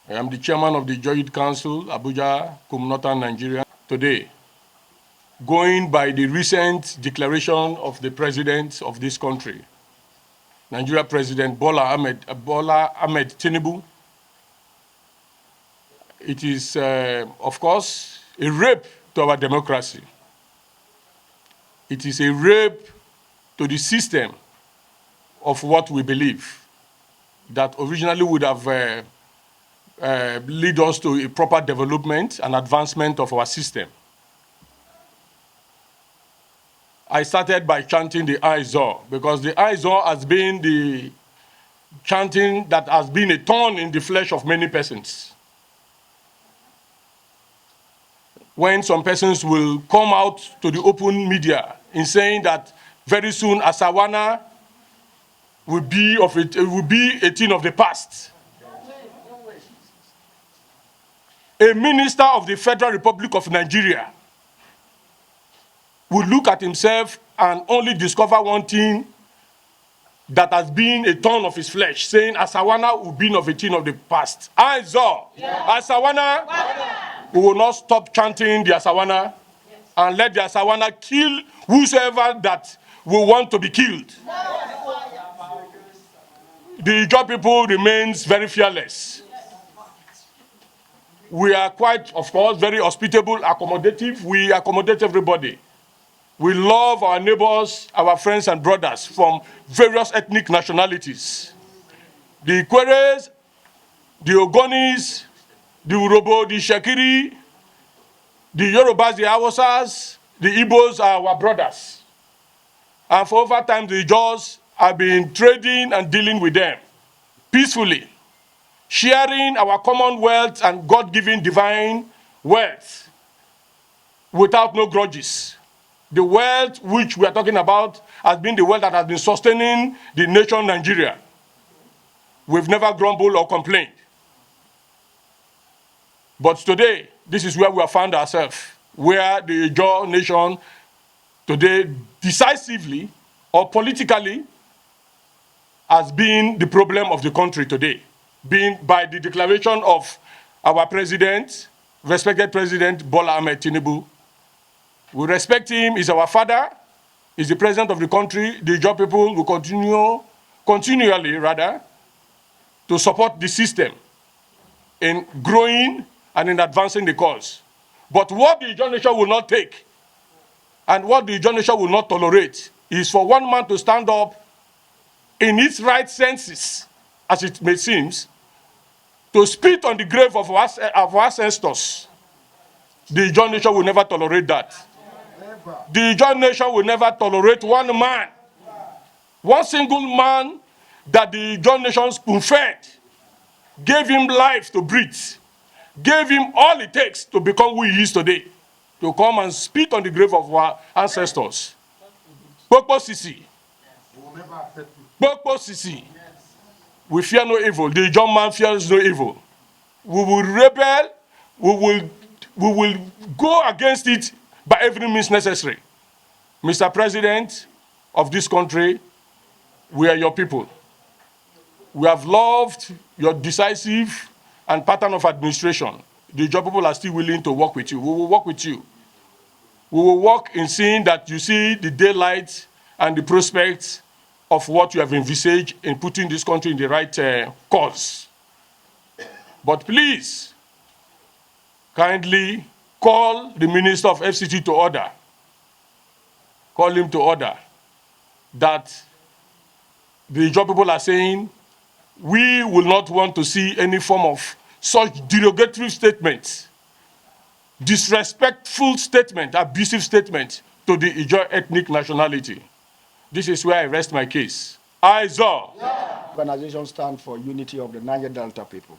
I am the chairman of the Joint Council, Abuja, Northern Nigeria. Today, going by the recent declaration of the president of this country, Nigeria President Bola Ahmed TINUBU, it is, of course, a rape to our democracy. It is a rape to the system of what we believe that originally would have lead us to a proper development and advancement of our system. I started by chanting the Ijaw because the Ijaw has been the chanting that has been a thorn in the flesh of many persons. When some persons will come out to the open media in saying that very soon Asawana will be a thing of the past. A minister of the Federal Republic of Nigeria will look at himself and only discover one thing that has been a thorn of his flesh, saying Asawana will be of a thing of the past. Ijaw, Asawana, we will not stop chanting the Asawana and let the Asawana kill whosoever that will want to be killed. The Ijaw people remains very fearless. We are quite, of course, very hospitable, accommodative. We accommodate everybody. We love our neighbors, our friends and brothers from various ethnic nationalities. The Ikweres, the Ogonis, the Urobo, the Shekiri, the Yorubas, the Hausas, the Igbos are our brothers. And for over time, the Ijaws have been trading and dealing with them peacefully, sharing our common wealth and God-given divine wealth without no grudges. The wealth which we are talking about has been the wealth that has been sustaining the nation Nigeria. We've never grumbled or complained. But today, this is where we have found ourselves, where the Ijaw nation today decisively or politically has been the problem of the country today, being by the declaration of our president, respected President Bola Ahmed TINUBU. We respect him, he's our father, he's the president of the country. The Ijaw people will continually to support the system in growing and in advancing the cause. But what the Ijaw nation will not take and what the Ijaw nation will not tolerate is for one man to stand up in its right senses, as it may seem, to spit on the grave of our ancestors. The Ijaw nation will never tolerate that. The Ijaw nation will never tolerate one man, one single man that the Ijaw nation spoon-fed, gave him life to breathe, gave him all it takes to become who he is today, to come and spit on the grave of our ancestors. Pokpo Sisi. Pokpo Sisi. We fear no evil. The Ijaw man fears no evil. We will rebel. We will go against it by every means necessary. Mr. President of this country, we are your people. We have loved your decisive and pattern of administration. The Ijaw people are still willing to work with you. We will work with you. We will work in seeing that you see the daylight and the prospects of what you have envisaged in putting this country in the right course. But please, kindly call the Minister of FCT to order. Call him to order that the Ijaw people are saying we will not want to see any form of such derogatory statements, disrespectful statement, abusive statement to the Ijaw ethnic nationality. This is where I rest my case. Ijaw. Organization stands for unity of the Niger Delta people.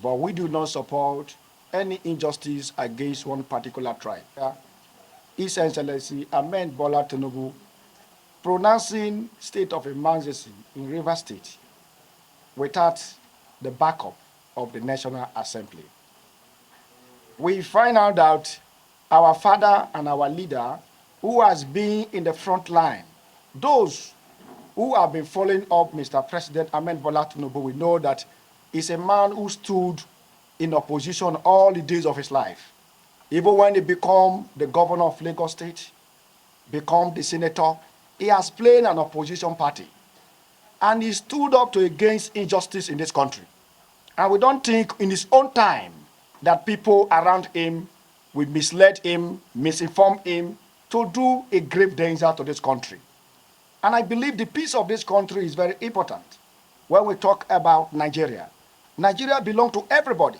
But we do not support any injustice against one particular tribe. His Excellency Ahmed Bola TINUBU pronouncing state of emergency in Rivers State without the backup of the National Assembly. We find out that our father and our leader, who has been in the front line, those who have been following up Mr. President Ahmed Bola TINUBU, we know that is a man who stood in opposition all the days of his life. Even when he became the governor of Lagos State, become the senator, he has played an opposition party. And he stood up to against injustice in this country. And we don't think in his own time that people around him will mislead him, misinform him to do a grave danger to this country. And I believe the peace of this country is very important. When we talk about Nigeria, Nigeria belongs to everybody.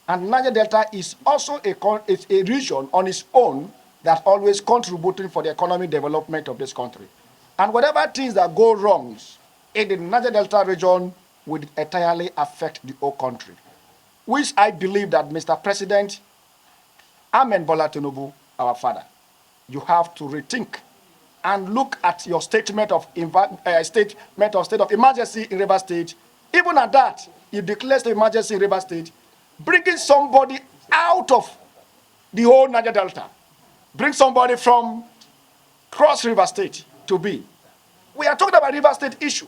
And Niger Delta is also a region on its own that always contributing for the economic development of this country. And whatever things that go wrong in the Niger Delta region would entirely affect the whole country. Which I believe that Mr. President, Amen Bola Tinubu, our father, you have to rethink and look at your statement of state of emergency in Rivers State. Even at that, you declare the emergency in Rivers State, bringing somebody out of the whole Niger Delta. Bring somebody from Cross River State to be. We are talking about River State issue.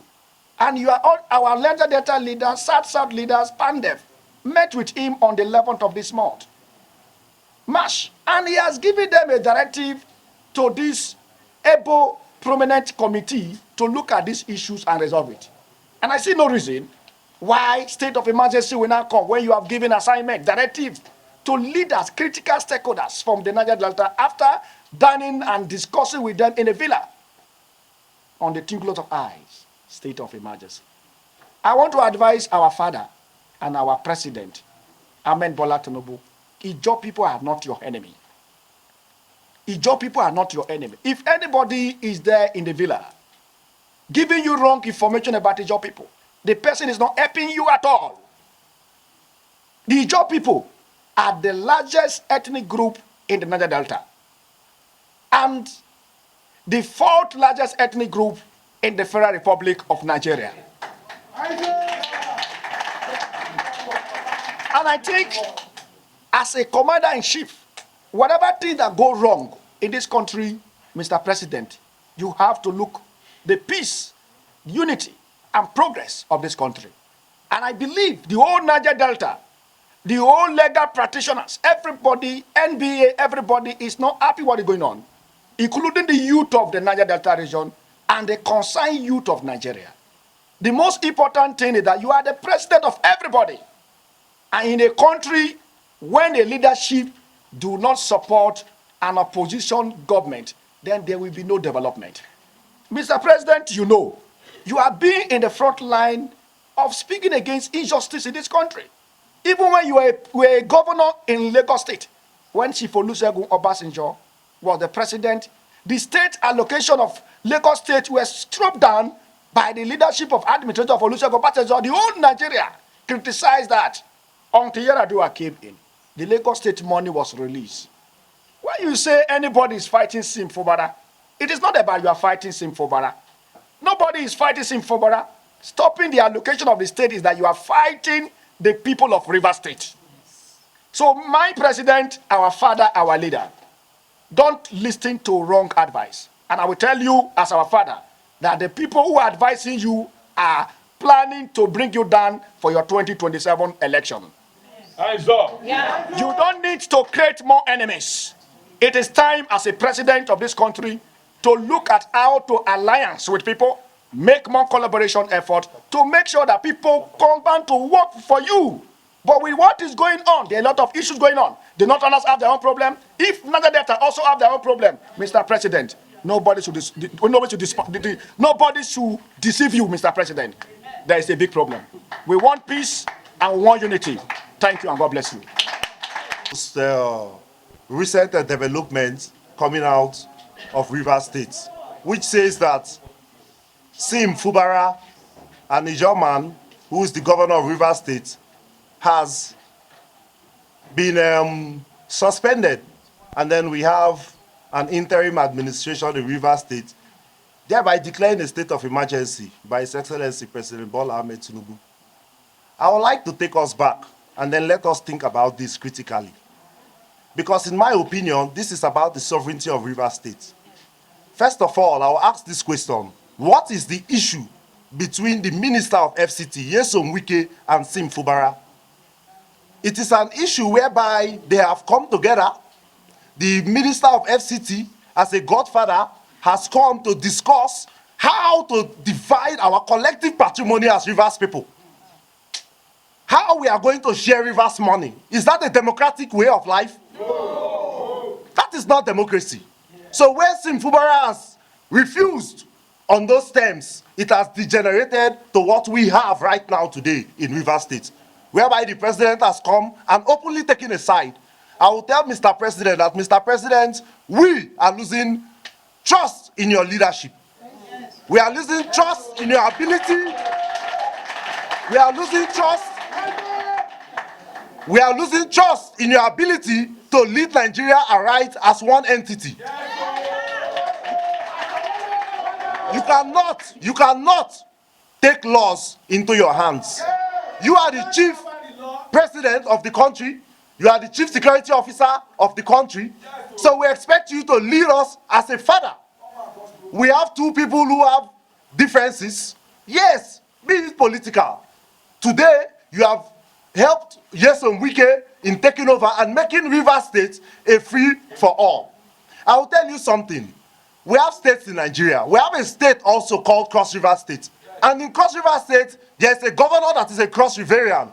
And you are all, our Niger Delta leaders, South leaders, Pandev, met with him on the 11th of this month. March. And he has given them a directive to this able prominent committee to look at these issues and resolve it. And I see no reason why state of emergency will now come when you have given assignment, directive to leaders, critical stakeholders from the Niger Delta after dining and discussing with them in a villa on the twinkle of eyes, state of emergency. I want to advise our father and our president, Amen Bola Tinubu, Ijaw people are not your enemy. Ijaw people are not your enemy. If anybody is there in the villa giving you wrong information about Ijaw people, the person is not helping you at all. The Ijaw people are the largest ethnic group in the Niger Delta and the fourth largest ethnic group in the Federal Republic of Nigeria. And I think as a commander-in-chief, whatever things that go wrong in this country, Mr. President, you have to look the peace, unity, and progress of this country. And I believe the whole Niger Delta, the whole legal practitioners, everybody, NBA, everybody is not happy what is going on, including the youth of the Niger Delta region and the concerned youth of Nigeria. The most important thing is that you are the president of everybody. And in a country when the leadership do not support an opposition government, then there will be no development. Mr. President, you know, you are being in the front line of speaking against injustice in this country. Even when you were a governor in Lagos State, when Chief Olusegun Obasanjo was the president, the state allocation of Lagos State was struck down by the leadership of Administrator of Olusegun Obasanjo. The whole Nigeria criticized that until Yar'Adua came in. The Lagos State money was released. When you say anybody is fighting Fubara, it is not about you are fighting Fubara. Nobody is fighting Fubara. Stopping the allocation of the state is that you are fighting the people of River State. So my president, our father, our leader, don't listen to wrong advice. And I will tell you as our father that the people who are advising you are planning to bring you down for your 2027 election. Yeah. You don't need to create more enemies. It is time as a president of this country to look at how to alliance with people, make more collaboration effort to make sure that people come back to work for you. But with what is going on, there are a lot of issues going on. The Northerners have their own problem. If Niger Delta also have their own problem, Mr. President, nobody should deceive you, Mr. President. There is a big problem. We want peace and we want unity. Thank you and God bless you. Recent developments coming out of Rivers State, which says that Fubara, an Ijaw man who is the governor of Rivers State, has been suspended. And then we have an interim administration in Rivers State, thereby declaring a state of emergency by His Excellency President Bola Ahmed Tinubu. I would like to take us back and then let us think about this critically. Because in my opinion, this is about the sovereignty of Rivers State. First of all, I will ask this question. What is the issue between the Minister of FCT, Nyesom Wike, and Fubara. It is an issue whereby they have come together. The Minister of FCT, as a godfather, has come to discuss how to divide our collective patrimony as Rivers people. How we are going to share Rivers money. Is that a democratic way of life? No. That is not democracy. So when Fubara has refused on those terms, it has degenerated to what we have right now today in Rivers State, whereby the president has come and openly taken a side. I will tell Mr. President that, Mr. President, we are losing trust in your leadership. We are losing trust in your ability. We are losing trust. We are losing trust in your ability to lead Nigeria aright as one entity. You cannot take laws into your hands. You are the chief president of the country. You are the chief security officer of the country. So we expect you to lead us as a father. We have two people who have differences. Yes, be it political. Today, you have helped Nyesom Wike in taking over and making Rivers State a free for all. I will tell you something. We have states in Nigeria. We have a state also called Cross River State. And in Cross River State, there is a governor that is a Cross Riverian.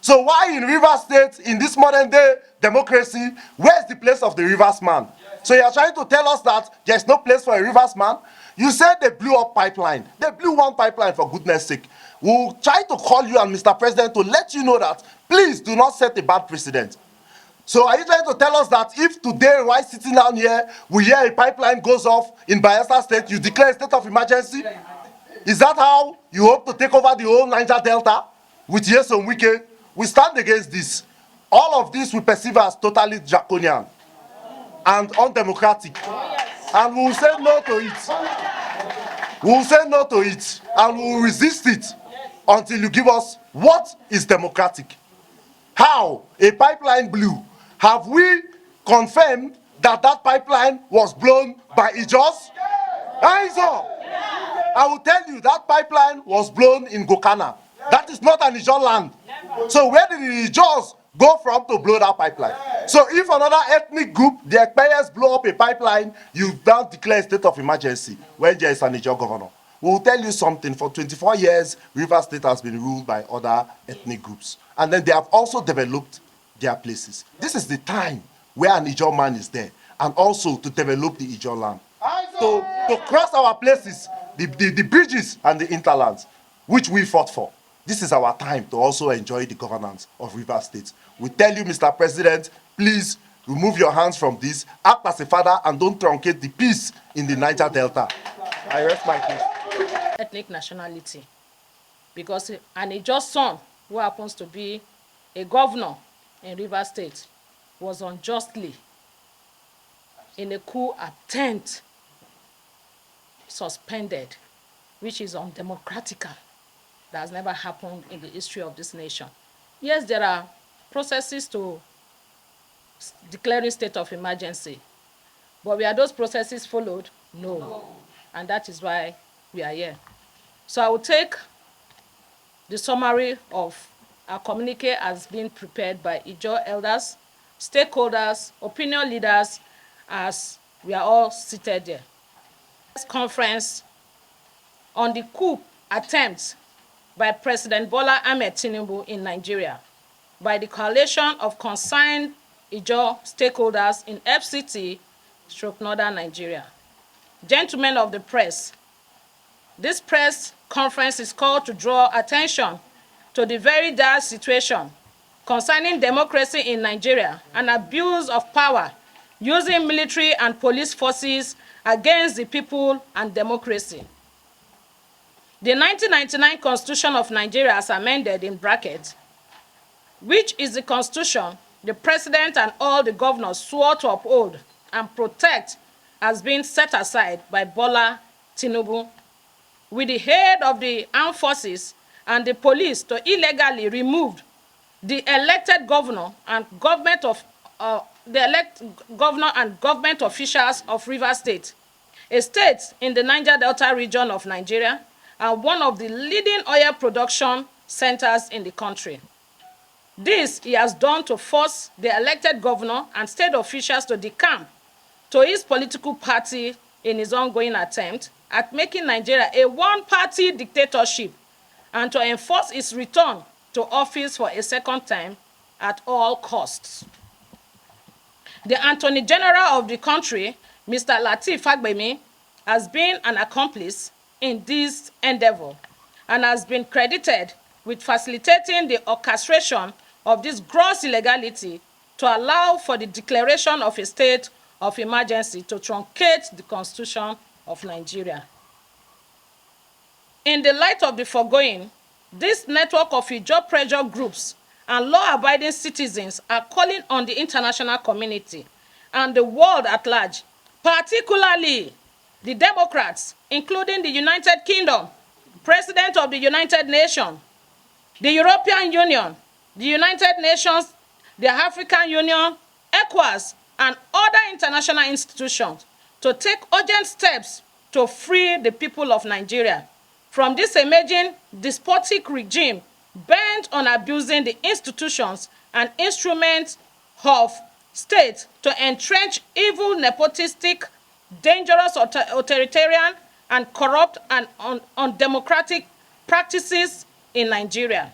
So why in Rivers State, in this modern day democracy, where is the place of the Rivers man? So you are trying to tell us that there is no place for a Rivers man? You said they blew up pipeline. They blew one pipeline, for goodness sake. We'll try to call you and Mr. President to let you know that please do not set a bad precedent. So are you trying to tell us that if today, while sitting down here, we hear a pipeline goes off in Bayelsa State, you declare a state of emergency? Is that how you hope to take over the whole Niger Delta with Nyesom Wike? We stand against this. All of this we perceive as totally draconian and undemocratic. And we will say no to it. We will say no to it and we will resist it until you give us what is democratic. How a pipeline blew. Have we confirmed that that pipeline was blown by Ijaw? I will tell you that pipeline was blown in Gokana. That is not an Ijaw land. So where did the Ijaws go from to blow that pipeline? So if another ethnic group, the Ekpeyes, blow up a pipeline, you now declare a state of emergency when there is an Ijaw governor. We will tell you something. For 24 years, Rivers State has been ruled by other ethnic groups. And then they have also developed their places. This is the time where an Ijaw man is there. And also to develop the Ijaw land. To cross our places, the bridges and the interlands, which we fought for. This is our time to also enjoy the governance of Rivers State. We tell you, Mr. President, please remove your hands from this, act as a father, and don't truncate the peace in the Niger Delta. I rest my case. Ethnic nationality, because an Ijaw son who happens to be a governor in Rivers State was unjustly, in a coup attempt, suspended, which is undemocratical. That has never happened in the history of this nation. Yes, there are processes to declaring state of emergency, but were those processes followed? No. And that is why we are here. So I will take the summary of our communique as being prepared by Ijaw elders, stakeholders, opinion leaders, as we are all seated there. This conference on the coup attempt by President Bola Ahmed Tinubu in Nigeria, by the coalition of concerned Ijaw stakeholders in FCT, Northern Nigeria. Gentlemen of the press, this press conference is called to draw attention to the very dire situation concerning democracy in Nigeria and abuse of power using military and police forces against the people and democracy. The 1999 Constitution of Nigeria, as amended in brackets, which is the constitution the president and all the governors swore to uphold and protect, has been set aside by Bola Tinubu with the head of the armed forces and the police to illegally remove the elected governor and government officials of Rivers State, a state in the Niger Delta region of Nigeria, and one of the leading oil production centers in the country. This he has done to force the elected governor and state officials to decamp to his political party in his ongoing attempt at making Nigeria a one-party dictatorship and to enforce its return to office for a second time at all costs. The Attorney General of the country, Mr. Lateef Fagbemi, has been an accomplice in this endeavor and has been credited with facilitating the orchestration of this gross illegality to allow for the declaration of a state of emergency to truncate the Constitution of Nigeria. In the light of the foregoing, this network of Ijaw pressure groups and law-abiding citizens are calling on the international community and the world at large, particularly the Democrats, including the United Kingdom, President of the United Nations, the European Union, the United Nations, the African Union, ECOWAS, and other international institutions to take urgent steps to free the people of Nigeria from this emerging despotic regime bent on abusing the institutions and instruments of state to entrench evil, nepotistic, dangerous, authoritarian, and corrupt and undemocratic practices in Nigeria.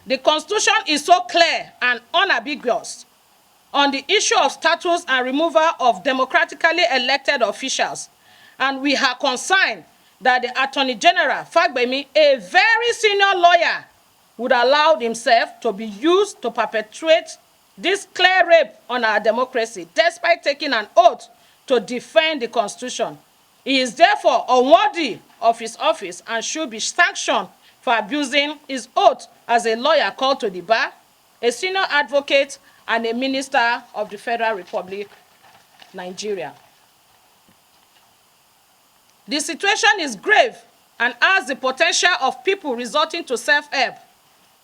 The Constitution is so clear and unambiguous on the issue of status and removal of democratically elected officials, and we are concerned that the Attorney General, Fagbemi, a very senior lawyer, would allow himself to be used to perpetuate this clear rape on our democracy, despite taking an oath to defend the Constitution. He is therefore unworthy of his office and should be sanctioned for abusing his oath as a lawyer called to the bar, a senior advocate, and a minister of the Federal Republic, Nigeria. The situation is grave and has the potential of people resorting to self-help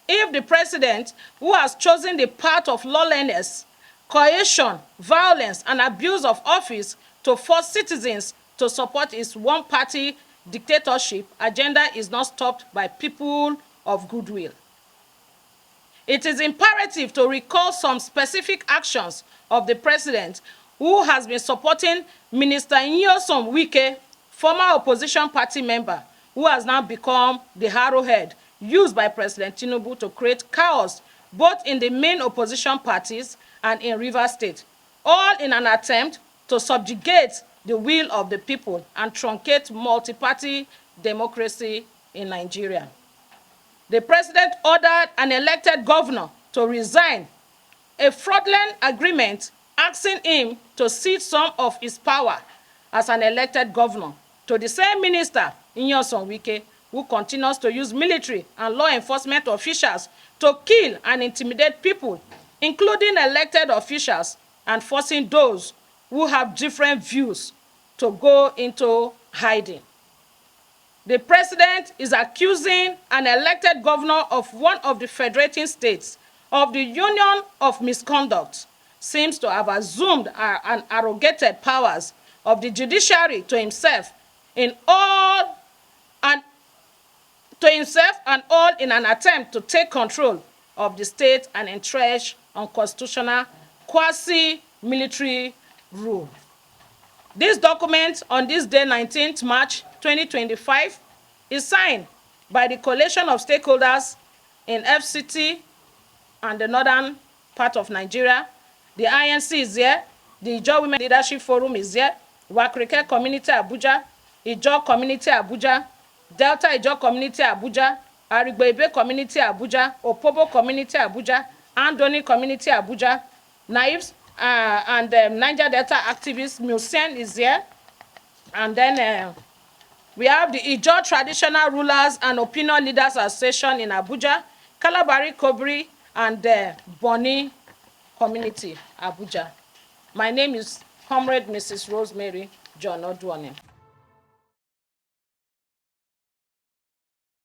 if the president, who has chosen the path of lawlessness, coercion, violence, and abuse of office to force citizens to support his one-party dictatorship agenda, is not stopped by people of goodwill. It is imperative to recall some specific actions of the president, who has been supporting Minister Nyesom Wike, former opposition party member, who has now become the arrowhead used by President TINUBU to create chaos both in the main opposition parties and in Rivers State, all in an attempt to subjugate the will of the people and truncate multi-party democracy in Nigeria. The president ordered an elected governor to resign, a fraudulent agreement asking him to cede some of his power as an elected governor to the same minister, Nyesom Wike, who continues to use military and law enforcement officials to kill and intimidate people, including elected officials, and forcing those who have different views to go into hiding. The president is accusing an elected governor of one of the federating states of the union of misconduct, seems to have assumed and arrogated powers of the judiciary to himself and all in an attempt to take control of the state and entrench unconstitutional quasi-military rule. This document on this day, 19th March 2025, is signed by the coalition of stakeholders in FCT and the northern part of Nigeria. The INC is here, the Ijaw Women Leadership Forum is here, Wakrike Community Abuja, Ijaw Community Abuja, Delta Ijaw Community Abuja, Arigboibe Community Abuja, Opobo Community Abuja, Andoni Community Abuja, Naibs and Niger Delta activist Musen is here. And then we have the Ijaw Traditional Rulers and Opinion Leaders Association in Abuja, Kalabari Kobri, and Boni Community, Abuja. My name is Comrade Mrs. Rosemary John Oduane.